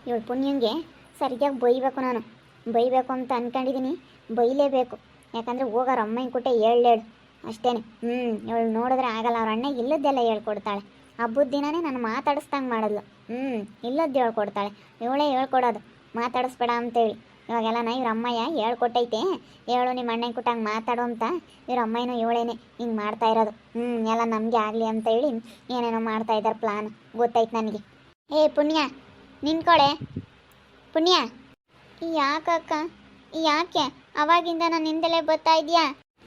ಇವಳು ಪುಣ್ಯಂಗೆ ಸರಿಯಾಗಿ ಬೈಬೇಕು, ನಾನು ಬೈಬೇಕು ಅಂತ ಅಂದ್ಕೊಂಡಿದ್ದೀನಿ. ಬೈಲೇಬೇಕು, ಯಾಕಂದರೆ ಹೋಗೋರು ಅಮ್ಮನ ಕುಟ್ಟೆ ಹೇಳೇಳು ಅಷ್ಟೇ. ಇವಳು ನೋಡಿದ್ರೆ ಆಗಲ್ಲ, ಅವ್ರ ಅಣ್ಣ ಇಲ್ಲದ್ದೆಲ್ಲ ಹೇಳ್ಕೊಡ್ತಾಳೆ. ಹಬ್ಬದ ದಿನವೇ ನಾನು ಮಾತಾಡಿಸ್ದಂಗೆ ಮಾಡಿದ್ಲು. ಇಲ್ಲದ್ದು ಹೇಳ್ಕೊಡ್ತಾಳೆ, ಇವಳೇ ಹೇಳ್ಕೊಡೋದು ಮಾತಾಡಿಸ್ಬೇಡ ಅಂತೇಳಿ. ಇವಾಗೆಲ್ಲನ ಇವ್ರ ಅಮ್ಮಯ್ಯ ಹೇಳ್ಕೊಟ್ಟೈತೆ, ಹೇಳು ನಿಮ್ಮ ಅಣ್ಣನ ಕುಟ್ಟಂಗೆ ಮಾತಾಡು ಅಂತ. ಇವ್ರ ಅಮ್ಮಯ್ಯನೂ ಇವಳೇನೆ ಹಿಂಗೆ ಮಾಡ್ತಾ ಇರೋದು. ಎಲ್ಲ ನಮಗೆ ಆಗಲಿ ಅಂತ ಹೇಳಿ ಏನೇನೋ ಮಾಡ್ತಾ ಇದ್ದಾರೆ ಪ್ಲಾನ್, ಗೊತ್ತಾಯ್ತು ನನಗೆ. ಏ ಪುಣ್ಯ ನಿನ್ಕೊಳೆ, ಪುಣ್ಯ ಯಾಕಕ್ಕ, ಯಾಕೆ ಅವಾಗಿಂದ ನಾನು ಹಿಂದೆಲೇ ಬರ್ತಾ ಇದೆಯಾ?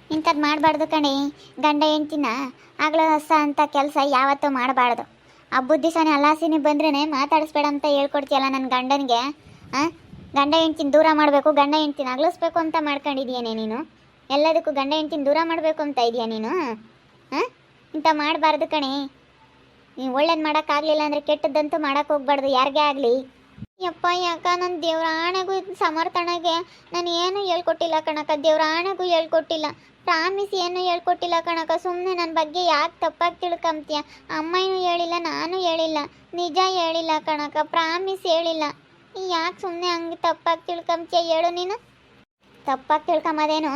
ಇಂಥದ್ದು ಮಾಡಬಾರ್ದು ಕಣೆ, ಗಂಡ ಹೆಂಡ್ತಿನ ಆಗ್ಲೋ ಹೊಸ ಅಂತ ಕೆಲಸ ಯಾವತ್ತೂ ಮಾಡಬಾರ್ದು. ಹಬ್ಬದ ದಿವಸನೇ ಹಲಾಸಿನಿ ಬಂದ್ರೇ ಮಾತಾಡಿಸ್ಬೇಡ ಅಂತ ಹೇಳ್ಕೊಡ್ತೀಯಲ್ಲ ನನ್ನ ಗಂಡನಿಗೆ. ಗಂಡ ಹೆಂಡ್ತಿನ ದೂರ ಮಾಡಬೇಕು, ಗಂಡ ಹೆಂಡ್ತಿನ ಅಗಲಿಸ್ಬೇಕು ಅಂತ ಮಾಡ್ಕೊಂಡಿದ್ಯಾನೆ ನೀನು. ಎಲ್ಲದಕ್ಕೂ ಗಂಡ ಹೆಂಡ್ತಿನ ದೂರ ಮಾಡಬೇಕು ಅಂತ ಇದೆಯಾ ನೀನು? ಇಂಥ ಮಾಡಬಾರ್ದು ಕಣೆ. ನೀವು ಒಳ್ಳೇದು ಮಾಡೋಕ್ಕಾಗಲಿಲ್ಲ ಅಂದರೆ ಕೆಟ್ಟದ್ದಂತೂ ಮಾಡೋಕ್ಕೆ ಹೋಗ್ಬಾರ್ದು ಯಾರಿಗೇ ಆಗಲಿ. ಯಪ್ಪ ಯಾಕ ನನ್ನ ದೇವ್ರ ಆಣೆಗೂ ಸಮರ್ಥನೆಗೆ ನಾನು ಏನು ಹೇಳ್ಕೊಟ್ಟಿಲ್ಲ ಕಣಕ, ದೇವ್ರ ಆಣೆಗೂ ಹೇಳ್ಕೊಟ್ಟಿಲ್ಲ, ಪ್ರಾಮಿಸ್ ಏನು ಹೇಳ್ಕೊಟ್ಟಿಲ್ಲ ಕಣಕ. ಸುಮ್ಮನೆ ನನ್ನ ಬಗ್ಗೆ ಯಾಕೆ ತಪ್ಪಾಗಿ ತಿಳ್ಕೊಂತೀಯ? ಅಮ್ಮನೂ ಹೇಳಿಲ್ಲ, ನಾನು ಹೇಳಿಲ್ಲ, ನಿಜ ಹೇಳಿಲ್ಲ ಕಣಕ, ಪ್ರಾಮಿಸ್ ಹೇಳಿಲ್ಲ. ಯಾಕೆ ಸುಮ್ಮನೆ ಹಂಗೆ ತಪ್ಪಾಗಿ ತಿಳ್ಕೊಂತೀಯ ಹೇಳು ನೀನು? ತಪ್ಪಾಗಿ ತಿಳ್ಕೊಂಬೋದೇನು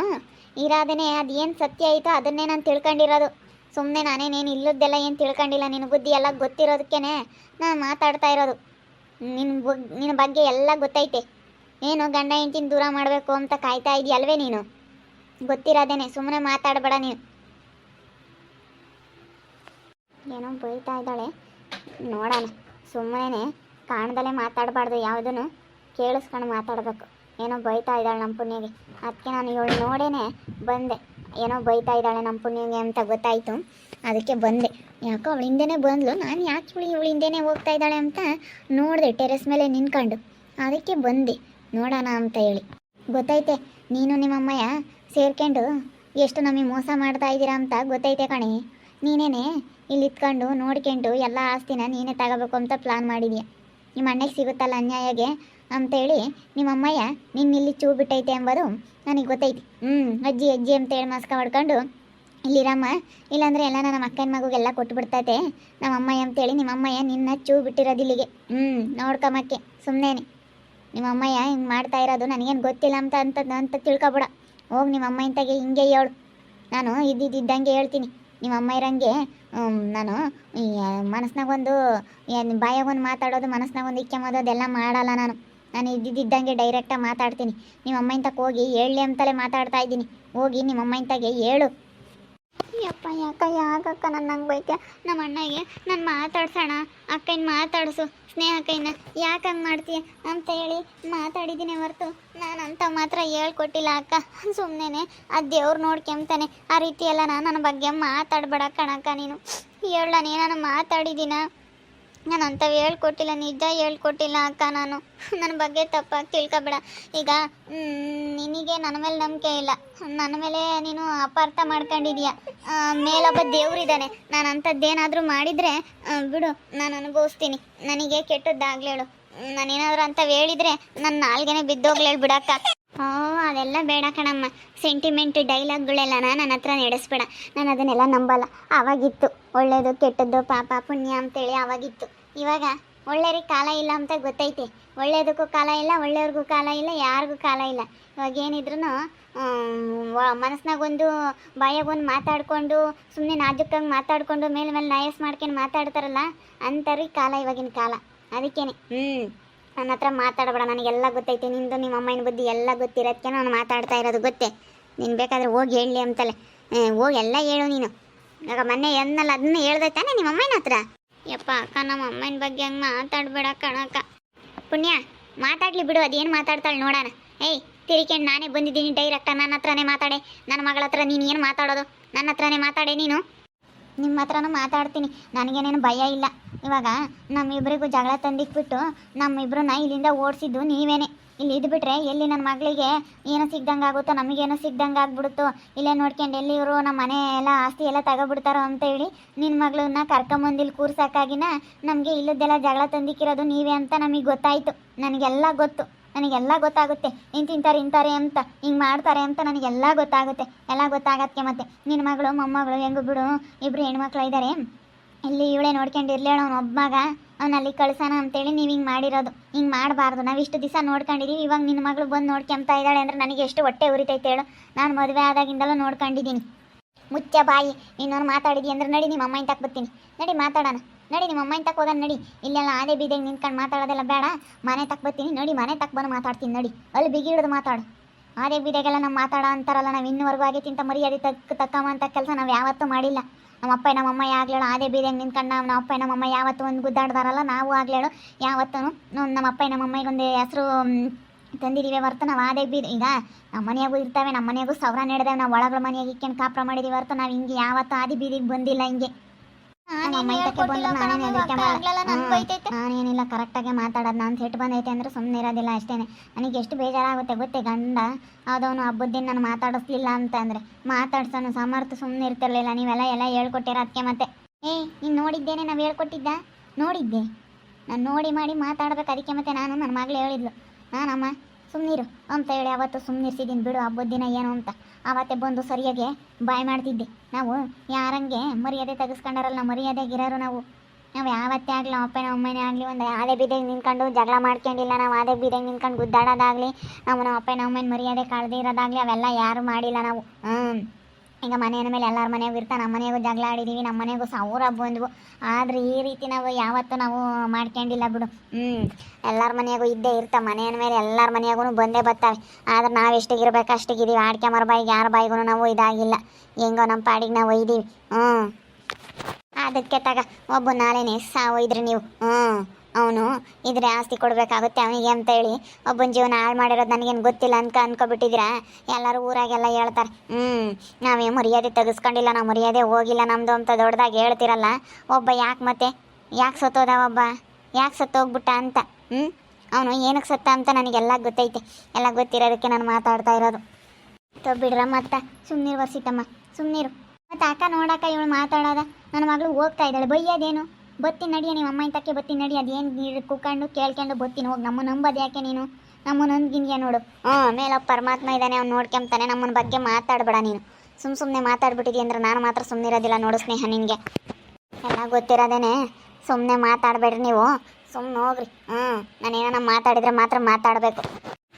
ಇರೋದನ್ನೇ, ಅದೇನು ಸತ್ಯ ಆಯಿತೋ ಅದನ್ನೇ ನಾನು ತಿಳ್ಕೊಂಡಿರೋದು. ಸುಮ್ಮನೆ ನಾನೇನೇನು ಇಲ್ಲದ್ದೆಲ್ಲ ಏನು ತಿಳ್ಕೊಂಡಿಲ್ಲ. ನಿನ್ನ ಬುದ್ಧಿ ಎಲ್ಲ ಗೊತ್ತಿರೋದಕ್ಕೇ ನಾನು ಮಾತಾಡ್ತಾ ಇರೋದು. ನಿನ್ನ ಬಗ್ಗೆ ಎಲ್ಲ ಗೊತ್ತೈತೆ. ಏನು ಗಂಡ ಹೆಂಡ್ತಿನ ದೂರ ಮಾಡಬೇಕು ಅಂತ ಕಾಯ್ತಾ ಇದೆಯಲ್ವೇ ನೀನು? ಗೊತ್ತಿರೋದೇನೆ, ಸುಮ್ಮನೆ ಮಾತಾಡಬೇಡ ನೀನು. ಏನೋ ಬೈತಾ ಇದ್ದಾಳೆ, ನೋಡೋಣ. ಸುಮ್ಮನೆ ಕಾಣ್ದಲ್ಲೇ ಮಾತಾಡಬಾರ್ದು, ಯಾವುದನ್ನು ಕೇಳಿಸ್ಕೊಂಡು ಮಾತಾಡಬೇಕು. ಏನೋ ಬೈತಾ ಇದ್ದಾಳೆ ನಮ್ಮ ಪುಣ್ಯಗೆ, ಅದಕ್ಕೆ ನಾನು ಇವಳು ನೋಡೇನೆ ಬಂದೆ. ಏನೋ ಬೈತಾ ಇದ್ದಾಳೆ ನಮ್ಮ ಪುಣ್ಯಗೆ ಅಂತ ಗೊತ್ತಾಯಿತು, ಅದಕ್ಕೆ ಬಂದೆ. ಯಾಕೋ ಅವಳು ಹಿಂದೆನೇ ಬಂದ್ಲು, ನಾನು ಯಾಕೆ ಇವಳು ಹಿಂದೆನೇ ಹೋಗ್ತಾ ಇದ್ದಾಳೆ ಅಂತ ನೋಡಿದೆ ಟೆರೆಸ್ ಮೇಲೆ ನಿಂತ್ಕೊಂಡು. ಅದಕ್ಕೆ ಬಂದೆ ನೋಡೋಣ ಅಂತ ಹೇಳಿ. ಗೊತ್ತೈತೆ ನೀನು ನಿಮ್ಮಮ್ಮಯ್ಯ ಸೇರ್ಕೊಂಡು ಎಷ್ಟು ನಮಗೆ ಮೋಸ ಮಾಡ್ತಾ ಇದ್ದೀರಾ ಅಂತ ಗೊತ್ತೈತೆ ಕಣೆ. ನೀನೇನೆ ಇಲ್ಲಿ ಇತ್ಕೊಂಡು ನೋಡ್ಕೊಂಡು ಎಲ್ಲ ಆಸ್ತಿನ ನೀನೇ ತಗೋಬೇಕು ಅಂತ ಪ್ಲಾನ್ ಮಾಡಿದ್ಯಾ. ನಿಮ್ಮ ಅಣ್ಣಗೆ ಸಿಗುತ್ತಲ್ಲ ಅನ್ಯಾಯಗೆ ಅಂತೇಳಿ ನಿಮ್ಮಮ್ಮಯ್ಯ ನಿನ್ನ ಇಲ್ಲಿ ಚೂ ಬಿಟ್ಟೈತೆ ಎಂಬುದು ನನಗೆ ಗೊತ್ತೈತಿ. ಅಜ್ಜಿ ಅಜ್ಜಿ ಅಂತೇಳಿ ಮಾಸ್ಕ ಮಾಡ್ಕೊಂಡು ಇಲ್ಲಿರಮ್ಮ, ಇಲ್ಲಾಂದರೆ ಎಲ್ಲ ನಮ್ಮ ಅಕ್ಕನ ಮಗುಗೆಲ್ಲ ಕೊಟ್ಟುಬಿಡ್ತೈತೆ ನಮ್ಮ ಅಮ್ಮಯ್ಯ ಅಂತೇಳಿ ನಿಮ್ಮಮ್ಮಯ್ಯ ನಿನ್ನ ಚೂ ಬಿಟ್ಟಿರೋದು ಇಲ್ಲಿಗೆ. ನೋಡ್ಕೊಂಬಕ್ಕೆ ಸುಮ್ಮನೆ ನಿಮ್ಮಮ್ಮಯ್ಯ ಹಿಂಗೆ ಮಾಡ್ತಾ ಇರೋದು ನನಗೇನು ಗೊತ್ತಿಲ್ಲ ಅಂತ ತಿಳ್ಕೊಬೇಡ. ಹೋಗಿ ನಿಮ್ಮ ಅಮ್ಮಯ್ಯಂತಾಗೆ ಹಿಂಗೆ ಹೇಳು. ನಾನು ಇದ್ದಿದ್ದಂಗೆ ಹೇಳ್ತೀನಿ. ನಿಮ್ಮ ಅಮ್ಮ ಇರಂಗೆ ನಾನು ಮನಸ್ನಾಗೊಂದು ಬಾಯಾಗೊಂದು ಮಾತಾಡೋದು, ಮನಸ್ನಾಗೊಂದು ಇಕ್ಕೆಂಬೋದು ಅದೆಲ್ಲ ಮಾಡಲ್ಲ. ನಾನು ಇದ್ದಿದ್ದಂಗೆ ಡೈರೆಕ್ಟಾಗಿ ಮಾತಾಡ್ತೀನಿ. ನಿಮ್ಮ ಅಮ್ಮಯ್ಯಂತಕ್ಕೆ ಹೋಗಿ ಹೇಳಲಿ ಅಂತಲೇ ಮಾತಾಡ್ತಾ ಇದ್ದೀನಿ. ಹೋಗಿ ನಿಮ್ಮ ಅಮ್ಮಯ್ಯಂತಾಗೆ ಹೇಳು. ಯಪ್ಪ ಯಾಕಕ್ಕ ನನ್ನ ಹಂಗೆ ಬೈತೆ? ನಮ್ಮ ಅಣ್ಣಗೆ ನಾನು ಮಾತಾಡ್ಸೋಣ, ಅಕ್ಕನ ಮಾತಾಡಿಸು, ಸ್ನೇಹಕ್ಕಯ್ಯನ ಯಾಕೆ ಹಂಗೆ ಮಾಡ್ತೀಯ ಅಂತ ಹೇಳಿ ಮಾತಾಡಿದ್ದೀನಿ ಹೊರತು ನಾನು ಅಂತ ಮಾತ್ರ ಹೇಳ್ಕೊಟ್ಟಿಲ್ಲ ಅಕ್ಕ. ಸುಮ್ಮನೆ ಆ ದೇವ್ರು ನೋಡ್ಕೊಂತಾನೆ. ಆ ರೀತಿ ಎಲ್ಲ ನನ್ನ ಬಗ್ಗೆ ಮಾತಾಡಬೇಡ ಕಣಕ್ಕ. ನೀನು ಹೇಳ, ನಾನು ಮಾತಾಡಿದ್ದೀನ? ನಾನು ಅಂಥವು ಹೇಳ್ಕೊಟ್ಟಿಲ್ಲ, ನಿಜ ಹೇಳ್ಕೊಟ್ಟಿಲ್ಲ ಅಕ್ಕ. ನಾನು ನನ್ನ ಬಗ್ಗೆ ತಪ್ಪಾಗಿ ತಿಳ್ಕೊಬೇಡ. ಈಗ ನಿನಗೆ ನನ್ನ ಮೇಲೆ ನಂಬಿಕೆ ಇಲ್ಲ, ನನ್ನ ಮೇಲೆ ನೀನು ಅಪಾರ್ಥ ಮಾಡ್ಕೊಂಡಿದೀಯ. ಮೇಲೊಬ್ಬ ದೇವ್ರಿದ್ದಾನೆ. ನಾನು ಅಂಥದ್ದೇನಾದರೂ ಮಾಡಿದರೆ ಬಿಡು, ನಾನು ಅನುಭವಿಸ್ತೀನಿ. ನನಗೆ ಕೆಟ್ಟದ್ದಾಗ್ಲೇಳು. ನಾನೇನಾದರೂ ಅಂಥವು ಹೇಳಿದರೆ ನನ್ನ ನಾಲ್ಗೆನೇ ಬಿದ್ದೋಗ್ಲೇಳು ಬಿಡಕ್ಕ. ಅದೆಲ್ಲ ಬೇಡ ಕಣಮ್ಮ. ಸೆಂಟಿಮೆಂಟ್ ಡೈಲಾಗ್ಗಳೆಲ್ಲ ನನ್ನ ಹತ್ರ ನಡೆಸ್ಬೇಡ. ನಾನು ಅದನ್ನೆಲ್ಲ ನಂಬಲ್ಲ. ಆವಾಗಿತ್ತು ಒಳ್ಳೇದು ಕೆಟ್ಟದ್ದು ಪಾಪ ಪುಣ್ಯ ಅಂತೇಳಿ ಆವಾಗಿತ್ತು. ಇವಾಗ ಒಳ್ಳೆಯರಿಗೆ ಕಾಲ ಇಲ್ಲ ಅಂತ ಗೊತ್ತೈತೆ. ಒಳ್ಳೆಯದಕ್ಕೂ ಕಾಲ ಇಲ್ಲ, ಒಳ್ಳೆಯವ್ರಿಗೂ ಕಾಲ ಇಲ್ಲ, ಯಾರಿಗೂ ಕಾಲ ಇಲ್ಲ. ಇವಾಗ ಏನಿದ್ರು ಮನಸ್ನಾಗೊಂದು ಬಾಯಾಗೊಂದು ಮಾತಾಡಿಕೊಂಡು ಸುಮ್ಮನೆ ನಾಜುಕಾಗಿ ಮಾತಾಡಿಕೊಂಡು ಮೇಲೆ ನಯಸ್ ಮಾಡ್ಕೊಂಡು ಮಾತಾಡ್ತಾರಲ್ಲ ಅಂಥವ್ರಿಗೆ ಕಾಲ ಇವಾಗಿನ ಕಾಲ. ಅದಕ್ಕೇನೆ ನನ್ನ ಹತ್ರ ಮಾತಾಡಬೇಡ. ನನಗೆಲ್ಲ ಗೊತ್ತೈತೆ. ನಿಂದು ನಿಮ್ಮ ಅಮ್ಮನ ಬುದ್ಧಿ ಎಲ್ಲ ಗೊತ್ತಿರೋದಕ್ಕೆ ನಾನು ಮಾತಾಡ್ತಾ ಇರೋದು. ಗೊತ್ತೇ ನೀನು ಬೇಕಾದ್ರೆ ಹೋಗಿ ಹೇಳಲಿ ಅಂತಲೇ. ಹೋಗಿ ಎಲ್ಲ ಹೇಳು ನೀನು. ಇವಾಗ ಮೊನ್ನೆ ಅನ್ನಲ್ಲ ಅದನ್ನ ಹೇಳ್ದೈತಾನೆ ನಿಮ್ಮ ಅಮ್ಮನ ಹತ್ರ. ಯಪ್ಪ ಅಕ್ಕ, ನಮ್ಮ ಅಮ್ಮನ ಬಗ್ಗೆ ಹಂಗೆ ಮಾತಾಡಬೇಡ ಕಣಕ್ಕ. ಪುಣ್ಯ ಮಾತಾಡಲಿ ಬಿಡು, ಅದೇನು ಮಾತಾಡ್ತಾಳೆ ನೋಡೋಣ. ತಿರಿಕೊಂಡು ನಾನೇ ಬಂದಿದ್ದೀನಿ ಡೈರೆಕ್ಟಾಗಿ ನನ್ನ ಹತ್ರನೇ ಮಾತಾಡೆ. ನನ್ನ ಮಗಳ ಹತ್ರ ನೀನು ಏನು ಮಾತಾಡೋದು? ನನ್ನ ಹತ್ರನೇ ಮಾತಾಡೆ ನೀನು. ನಿಮ್ಮ ಹತ್ರನೂ ಮಾತಾಡ್ತೀನಿ, ನನಗೇನೇನು ಭಯ ಇಲ್ಲ. ಇವಾಗ ನಮ್ಮಿಬ್ಬರಿಗೂ ಜಗಳ ತಂದಿಕ್ಬಿಟ್ಟು ನಮ್ಮಿಬ್ಬರನ್ನ ಇಲ್ಲಿಂದ ಓಡಿಸಿದ್ದು ನೀವೇನೆ. ಇಲ್ಲಿ ಇದ್ಬಿಟ್ರೆ ಎಲ್ಲಿ ನನ್ನ ಮಗಳಿಗೆ ಏನೋ ಸಿಗ್ದಂಗೆ ಆಗುತ್ತೋ, ನಮಗೇನೋ ಸಿಗ್ದಂಗೆ ಆಗ್ಬಿಡುತ್ತೋ, ಇಲ್ಲೇ ನೋಡ್ಕೊಂಡು ಎಲ್ಲಿ ಇವರು ನಮ್ಮ ಮನೆ ಎಲ್ಲ ಆಸ್ತಿ ಎಲ್ಲ ತಗೊಬಿಡ್ತಾರೋ ಅಂತ ಹೇಳಿ ನಿನ್ನ ಮಗಳನ್ನ ಕರ್ಕೊಂಬಂದಿಲ್ಲಿ ಕೂರ್ಸೋಕ್ಕಾಗಿನ ನಮಗೆ ಇಲ್ಲದ್ದೆಲ್ಲ ಜಗಳ ತಂದಿಕ್ಕಿರೋದು ನೀವೇ ಅಂತ ನಮಗೆ ಗೊತ್ತಾಯಿತು. ನನಗೆಲ್ಲ ಗೊತ್ತು, ನನಗೆಲ್ಲ ಗೊತ್ತಾಗುತ್ತೆ. ಇಂತಾರೆ ಅಂತ ಹಿಂಗೆ ಮಾಡ್ತಾರೆ ಅಂತ ನನಗೆಲ್ಲ ಗೊತ್ತಾಗುತ್ತೆ. ಎಲ್ಲ ಗೊತ್ತಾಗತ್ತೆ. ಮತ್ತೆ ನಿನ್ನ ಮಗಳು ಮೊಮ್ಮಗಳು ಹೆಂಗು ಬಿಡು, ಇಬ್ಬರು ಹೆಣ್ಮಕ್ಳು ಇದ್ದಾರೆ. ಇಲ್ಲಿ ಇವಳೇ ನೋಡ್ಕೊಂಡು ಇರ್ಲೇಳ. ಅವನು ಒಬ್ಬ ಮಗ, ಅಲ್ಲಿ ಕಳ್ಸೋಣ ಅಂತೇಳಿ ನೀವು ಹಿಂಗೆ ಮಾಡಿರೋದು. ಹಿಂಗೆ ಮಾಡಬಾರ್ದು. ನಾವು ಇಷ್ಟು ದಿವಸ ನೋಡ್ಕೊಂಡಿದ್ದೀವಿ, ಇವಾಗ ನಿನ್ನ ಮಗಳು ಬಂದು ನೋಡ್ಕೊಂತಾ ಇದ್ದಾಳೆ ಅಂದರೆ ನನಗೆ ಎಷ್ಟು ಹೊಟ್ಟೆ ಉರಿತೈತೆ ಹೇಳು. ನಾನು ಮದುವೆ ಆದಾಗಿಂದಲೂ ನೋಡ್ಕೊಂಡಿದ್ದೀನಿ. ಮುಚ್ಚ ಬಾಯಿ. ಇನ್ನೊಂದು ಮಾತಾಡಿದಿ ಅಂದ್ರೆ ನಡಿ ನಿಮ್ಮ ಅಮ್ಮನ ತಕ್ಕ ಬರ್ತೀನಿ. ನಡಿ ಮಾತಾಡೋಣ. ನಡಿ ನಿಮ್ಮ ಅಮ್ಮನ ತಕ್ಕ ಹೋಗೋಣ ನಡಿ. ಇಲ್ಲೆಲ್ಲ ಆದೆ ಬೀದಿಗೆ ನಿಂತ್ಕೊಂಡು ಮಾತಾಡೋದೆಲ್ಲ ಬೇಡ. ಮನೆ ತಕ್ಕ ಬರ್ತೀನಿ ನಡಿ. ಮನೆ ತಕ್ಕ ಬಂದು ಮಾತಾಡ್ತೀನಿ ನಡಿ. ಅಲ್ಲಿ ಬಿಗಿ ಹಿಡಿದು ಮಾತಾಡು. ಆದೆ ಬೀದಿಗೆಲ್ಲ ನಾವು ಮಾತಾಡೋ ಅಂತಾರಲ್ಲ, ನಾವು ಇನ್ನುವರೆಗೂ ಆಗೈತಿಂತ ಮರ್ಯಾದೆ ತಕ್ಕಮ್ಮ ಅಂತ ಕೆಲಸ ನಾವು ಯಾವತ್ತೂ ಮಾಡಿಲ್ಲ. ನಮ್ಮ ಅಪ್ಪ ನಮ್ಮಮ್ಮ ಆಗ್ಲೇಳು ಆದೆ ಬೀದಿಗೆ ನಿಂತ್ಕೊಂಡು ನಮ್ಮ ಅಪ್ಪ ನಮ್ಮಮ್ಮ ಯಾವತ್ತೂ ಒಂದು ಗುದ್ದಾಡ್ದಾರಲ್ಲ, ನಾವು ಆಗ್ಲೇಳು ಯಾವತ್ತೂ ನಮ್ಮ ಅಪ್ಪ ನಮ್ಮಮ್ಮಗೊಂದು ಹೆಸರು ತಂದಿದ್ದೀವಿ ಹೊರ್ತು ನಾವು ಆದೆ ಬೀದಿ. ಈಗ ನಮ್ಮ ಮನೆಯಾಗೂ ಇರ್ತವೆ, ನಮ್ಮ ಮನೆಯಾಗೂ ಸಾವಿರ ನಡೆದೇವೆ. ನಾವು ಒಳಗಳ ಮನೆಯಾಗಿ ಇಕ್ಕೊಂಡು ಕಾಪ್ರ ಮಾಡಿದೀವಿ ಹೊರ್ತು ನಾವು ಹಿಂಗೆ ಯಾವತ್ತೂ ಆದಿ ಬೀದಿಗೆ ಬಂದಿಲ್ಲ. ಹಿಂಗೆ ನಾನೇನಿಲ್ಲ, ಕರೆಕ್ಟಾಗಿ ಮಾತಾಡೋದು. ನಾನು ಸೆಟ್ ಬಂದೈತೆ ಅಂದ್ರೆ ಸುಮ್ಮನೆ ಇರೋದಿಲ್ಲ ಅಷ್ಟೇ. ನನಗೆ ಎಷ್ಟು ಬೇಜಾರಾಗುತ್ತೆ ಗೊತ್ತೇ. ಗಂಡ ಅದವನು ಹಬ್ಬದ ದಿನ ನಾನು ಮಾತಾಡಿಸ್ಲಿಲ್ಲ ಅಂತಂದರೆ ಮಾತಾಡ್ಸೋನು ಸಮರ್ಥ ಸುಮ್ಮನೆ ಇರ್ತಿರ್ಲಿಲ್ಲ. ನೀವೆಲ್ಲ ಹೇಳ್ಕೊಟ್ಟಿರೋ ಅದಕ್ಕೆ. ಮತ್ತೆ ನೀನು ನೋಡಿದ್ದೇನೆ, ನಾವು ಹೇಳ್ಕೊಟ್ಟಿದ್ದ ನೋಡಿದ್ದೆ. ನಾನು ನೋಡಿ ಮಾಡಿ ಮಾತಾಡ್ಬೇಕು. ಅದಕ್ಕೆ ಮತ್ತೆ ನಾನು ನನ್ನ ಮಗಳು ಹೇಳಿದ್ಲು, ನಾನಮ್ಮ ಸುಮ್ಮನಿರು ಅಂತ ಹೇಳಿ ಅವತ್ತು ಸುಮ್ಮನಿರ್ಸಿದ್ದೀನಿ. ಬಿಡು ಹಬ್ಬದ ದಿನ ಏನು ಅಂತ ಆವತ್ತೇ ಬಂದು ಸರಿಯಾಗಿ ಬಾಯ್ ಮಾಡ್ತಿದ್ದೆ. ನಾವು ಯಾರಂಗೆ ಮರ್ಯಾದೆ ತೆಗೆಸ್ಕೊಂಡಾರಲ್ಲ, ನಾವು ಮರ್ಯಾದೆಗಿರೋರು. ನಾವು ಯಾವತ್ತೇ ಆಗಲಿ ನಮ್ಮ ಅಪ್ಪ ನಮ್ಮ ಅಮ್ಮನೇ ಆಗಲಿ ಒಂದು ಆದೆ ಬೀದಿಗೆ ನಿಂತ್ಕೊಂಡು ಜಗಳ ಮಾಡ್ಕೊಂಡಿಲ್ಲ. ನಾವು ಆದೆ ಬೀದಿಗೆ ನಿಂತ್ಕೊಂಡು ಗುದ್ದಾಡೋದಾಗಲಿ, ನಮ್ಮ ಅಪ್ಪ ನಮ್ಮ ಅಮ್ಮನ ಮರ್ಯಾದೆ ಕಳ್ದೇ ಇರೋದಾಗಲಿ ಅವೆಲ್ಲ ಯಾರೂ ಮಾಡಿಲ್ಲ ನಾವು. ಈಗ ಮನೆಯ ಮೇಲೆ ಎಲ್ಲರ ಮನೆಯಾಗೂ ಇರ್ತಾ, ನಮ್ಮ ಮನೆಯಾಗೂ ಜಗಳ ಆಡಿದ್ದೀವಿ, ನಮ್ಮ ಮನೆಯಾಗೂ ಸಾವಿರ ಬಂದ್ವು. ಆದರೆ ಈ ರೀತಿ ನಾವು ಯಾವತ್ತೂ ನಾವು ಮಾಡ್ಕೊಂಡಿಲ್ಲ ಬಿಡು. ಎಲ್ಲರ ಮನೆಯಾಗೂ ಇದ್ದೇ ಇರ್ತಾ, ಮನೆಯ ಮೇಲೆ ಎಲ್ಲರ ಮನೆಯಾಗೂ ಬಂದೇ ಬರ್ತಾವೆ. ಆದರೆ ನಾವು ಎಷ್ಟಿಗಿರ್ಬೇಕು ಅಷ್ಟಿಗಿದ್ದೀವಿ. ಆಡ್ಕೆಮರ ಬಾಯಿಗೆ ಯಾರ ಬಾಯಿಗೂ ನಾವು ಇದಾಗಿಲ್ಲ. ಹೆಂಗೋ ನಮ್ಮ ಪಾಡಿಗೆ ನಾವು ಒಯ್ದೀವಿ. ಅದಕ್ಕೆ ತಗ ಒಬ್ಬ ನಾಳೆನೇ ಒಯ್ದ್ರಿ ನೀವು. ಅವನು ಇದ್ರೆ ಆಸ್ತಿ ಕೊಡಬೇಕಾಗುತ್ತೆ ಅವನಿಗೆ ಅಂತ ಹೇಳಿ ಒಬ್ಬನ ಜೀವನ ಹಾಳು ಮಾಡಿರೋದು ನನಗೇನು ಗೊತ್ತಿಲ್ಲ ಅನ್ಕೊಬಿಟ್ಟಿದ್ದೀರಾ? ಎಲ್ಲರೂ ಊರಾಗೆಲ್ಲ ಹೇಳ್ತಾರೆ, ನಾವೇ ಮರ್ಯಾದೆ ತೆಗೆಸ್ಕೊಂಡಿಲ್ಲ, ನಾವು ಮರ್ಯಾದೆ ಹೋಗಿಲ್ಲ ನಮ್ಮದು ಅಂತ ದೊಡ್ಡದಾಗಿ ಹೇಳ್ತಿರಲ್ಲ. ಒಬ್ಬ ಯಾಕೆ ಸತ್ತೋದ, ಒಬ್ಬ ಯಾಕೆ ಸತ್ತೋಗ್ಬಿಟ್ಟ ಅಂತ. ಅವನು ಏನಕ್ಕೆ ಸತ್ತ ಅಂತ ನನಗೆಲ್ಲ ಗೊತ್ತೈತೆ. ಎಲ್ಲ ಗೊತ್ತಿರೋದಕ್ಕೆ ನಾನು ಮಾತಾಡ್ತಾ ಇರೋದು. ಬಿಡ್ರ ಮತ್ತ ಸುಮ್ಮನಿರು ವರ್ಷಿತಮ್ಮ, ಸುಮ್ಮನಿರು. ಮತ್ತು ಅಕ್ಕ ನೋಡಕ್ಕ ಇವಳು ಮಾತಾಡೋದ. ನನ್ನ ಮಗಳು ಹೋಗ್ತಾ ಇದ್ದಾಳೆ, ಬೈಯೋದೇನು? ಬತ್ತೀನಿ ನಡಿಯ ನಿಮ್ಮ ಅಮ್ಮನ ತಕ್ಕೆ ಬತ್ತೀನಿ ನಡಿ. ಅದೇನು ಕುಕ್ಕೊಂಡು ಕೇಳ್ಕೊಂಡು ಬತ್ತೀನಿ. ಹೋಗಿ ನಮ್ಮ ನಂಬೋದು ಯಾಕೆ ನೀನು? ನಮ್ಮ ನಂಬಿಗೆ ನೋಡು. ಮೇಲೆ ಪರಮಾತ್ಮ ಇದ್ದಾನೆ, ಅವ್ನು ನೋಡ್ಕೊಂತಾನೆ. ನಮ್ಮನ ಬಗ್ಗೆ ಮಾತಾಡಬೇಡ ನೀನು. ಸುಮ್ಮನೆ ಮಾತಾಡ್ಬಿಟ್ಟಿದ್ದಿ ಅಂದ್ರೆ ನಾನು ಮಾತ್ರ ಸುಮ್ಮನೆ ಇರೋದಿಲ್ಲ ನೋಡು ಸ್ನೇಹ. ನಿನಗೆ ಎಲ್ಲ ಗೊತ್ತಿರೋದೇನೆ. ಸುಮ್ಮನೆ ಮಾತಾಡಬೇಡ್ರಿ ನೀವು, ಸುಮ್ಮನೆ ಹೋಗ್ರಿ. ನಾನೇನ ಮಾತಾಡಿದ್ರೆ ಮಾತ್ರ ಮಾತಾಡಬೇಕು.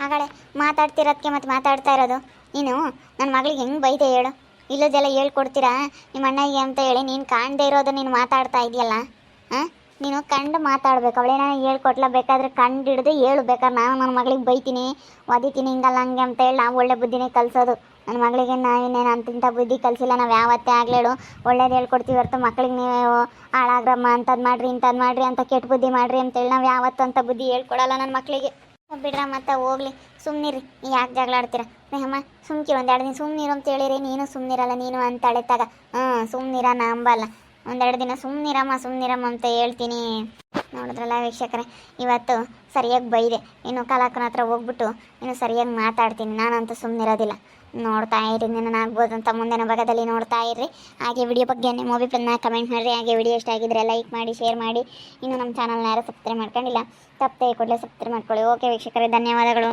ಹಾಗಾಳೆ ಮಾತಾಡ್ತಿರೋದಕ್ಕೆ ಮತ್ತು ಮಾತಾಡ್ತಾ ಇರೋದು ನೀನು. ನನ್ನ ಮಗಳಿಗೆ ಹೆಂಗೆ ಬೈದೆ ಹೇಳು? ಇಲ್ಲದೆಲ್ಲ ಹೇಳ್ಕೊಡ್ತೀರಾ ನಿಮ್ಮ ಅಣ್ಣಗೆ ಅಂತ ಹೇಳಿ ನೀನು ಕಾಣದೇ ಇರೋದು ನೀನು ಮಾತಾಡ್ತಾ ಇದೆಯಲ್ಲ. ನೀನು ಕಂಡು ಮಾತಾಡ್ಬೇಕು. ಅವಳೇನ ಹೇಳ್ಕೊಟ್ಲ, ಬೇಕಾದ್ರೆ ಕಂಡು ಹಿಡಿದು ಹೇಳು. ಬೇಕಾದ್ರೆ ನಾನು ನನ್ನ ಮಗಳಿಗೆ ಬೈತೀನಿ, ಒದಿತೀನಿ, ಹಿಂಗಲ್ಲ ಹಂಗೆ ಅಂತ ಹೇಳಿ ನಾವು ಒಳ್ಳೆ ಬುದ್ಧಿನೇ ಕಲಿಸೋದು. ನನ್ನ ಮಗಳಿಗೆ ನಾವಿನ್ನೇನು ಅಂತಿಂಥ ಬುದ್ಧಿ ಕಲಿಸಿಲ್ಲ. ನಾವು ಯಾವತ್ತೇ ಆಗಲೇಳು ಒಳ್ಳೇದು ಹೇಳ್ಕೊಡ್ತೀವಿ ಹೊರತು ಮಕ್ಳಿಗೆ ನೀವು ಹಾಳಾಗ್ರಮ್ಮ ಅಂಥದ್ದು ಮಾಡಿರಿ ಇಂಥದ್ದು ಮಾಡಿರಿ ಅಂತ ಕೆಟ್ಟ ಬುದ್ಧಿ ಮಾಡಿರಿ ಅಂತೇಳಿ ನಾವು ಯಾವತ್ತೂ ಅಂಥ ಬುದ್ಧಿ ಹೇಳ್ಕೊಡಲ್ಲ ನನ್ನ ಮಕ್ಕಳಿಗೆ. ಬಿಡ್ರ ಮತ್ತೆ ಹೋಗ್ಲಿ, ಸುಮ್ಮನಿರಿ. ಯಾಕೆ ಜಗಳ ಆಡ್ತೀರಾ? ಸ್ನೇಹಮ್ಮ ಸುಮ್ಕಿರು, ಒಂದೆರಡು ದಿನ ಸುಮ್ಮನಿರು ಅಂತ ಹೇಳಿರಿ. ನೀನು ಸುಮ್ಮನಿರಲ್ಲ ನೀನು ಅಂತಾಳೆ ತಗ. ಸುಮ್ಮನಿರ ನಂಬಲ್ಲ. ಒಂದೆರಡು ದಿನ ಸುಮ್ಮನಿರಮ್ಮ ಅಂತ ಹೇಳ್ತೀನಿ. ನೋಡಿದ್ರಲ್ಲ ವೀಕ್ಷಕರೇ, ಇವತ್ತು ಸರಿಯಾಗಿ ಬೈದೆ. ಇನ್ನು ಕಲಾಕನ ಹತ್ರ ಹೋಗ್ಬಿಟ್ಟು ಇನ್ನು ಸರಿಯಾಗಿ ಮಾತಾಡ್ತೀನಿ. ನಾನಂತೂ ಸುಮ್ಮನಿರೋದಿಲ್ಲ. ನೋಡ್ತಾ ಇರಿ, ನನ್ನ ಆಗ್ಬೋದು ಅಂತ ಮುಂದಿನ ಭಾಗದಲ್ಲಿ ನೋಡ್ತಾ ಇರ್ರಿ. ಹಾಗೆ ವಿಡಿಯೋ ಬಗ್ಗೆ ನಿಮ್ಮ ಅಭಿಪ್ರಾಯನ ಕಮೆಂಟ್ ಮಾಡಿರಿ. ಹಾಗೆ ವಿಡಿಯೋ ಇಷ್ಟ ಆಗಿದ್ರೆ ಲೈಕ್ ಮಾಡಿ, ಶೇರ್ ಮಾಡಿ. ಇನ್ನು ನಮ್ಮ ಚಾನಲ್ನ ಯಾರು ಸಬ್ಸ್ಕ್ರೈಬ್ ಮಾಡ್ಕೊಂಡಿಲ್ಲ ತಪ್ಪದೆ ಕೂಡಲೇ ಸಬ್ಸ್ಕ್ರೈಬ್ ಮಾಡ್ಕೊಳ್ಳಿ. ಓಕೆ ವೀಕ್ಷಕರೇ, ಧನ್ಯವಾದಗಳು.